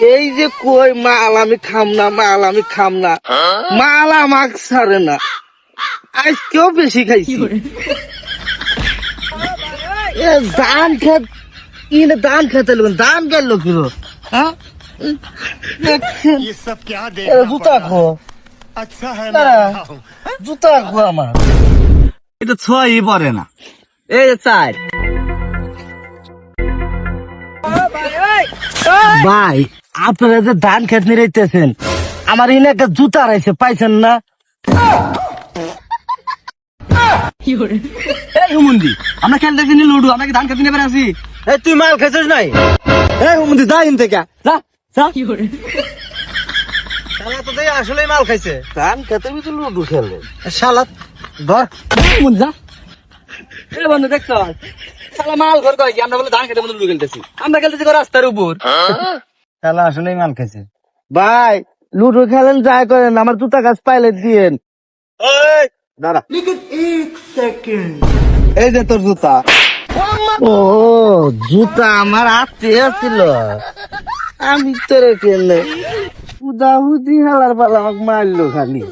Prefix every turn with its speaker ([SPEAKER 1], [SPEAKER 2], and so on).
[SPEAKER 1] এই যে কই মাল আমি খাম না, মাল আমি খাম না, মাল আমাক ছাড়ে না। আজকেও বেশি খাইছি। এ ধান খেত কিনে ধান খেতে লোক ধান গেল কিলো। হ্যাঁ
[SPEAKER 2] ये सब क्या देखना
[SPEAKER 1] জুতা
[SPEAKER 2] पड़ रहा
[SPEAKER 1] খো
[SPEAKER 2] है? अच्छा है मैं अंधा हूँ।
[SPEAKER 1] জুতা খো আমার।
[SPEAKER 3] এটা ছয়ই পড়ে না। এই যে চার
[SPEAKER 1] ভাই আপনারা যে ধান খেত নিতেছেন, আমার এনে একটা জুতা রাইছে পাইছেন না?
[SPEAKER 3] এই হুমুন্দি আমরা খেলতেছি নি লুডু, আমরা কি ধান খেতে নেবে আসি?
[SPEAKER 1] এই তুই মাল খেছিস নাই?
[SPEAKER 3] এই হুমুন্দি যা ইন থেকে যা যা।
[SPEAKER 1] শালা তো দেখি আসলেই মাল খাইছে। ধান খেতে তো লুডু খেলে শালা। ধর
[SPEAKER 3] হুমুন্দি যা। এই বন্ধু দেখছ শালা মাল ঘর কয় কি আমরা বলে ধান খেতে বলে লুডু খেলতেছি, আমরা খেলতেছি রাস্তার উপর।
[SPEAKER 1] শালা আসলেই মাল খাইছে। ভাই লুডো খেলেন যাই করেন, আমার জুতা গাছ পাইলে দিয়েন।
[SPEAKER 3] এই
[SPEAKER 1] দাঁড়া,
[SPEAKER 3] এই যে তোর জুতা।
[SPEAKER 1] ও জুতা আমার হাতে ছিল, আমি তোরে কেলে উদা হুদি হালার পালা আমাকে মারলো খালি।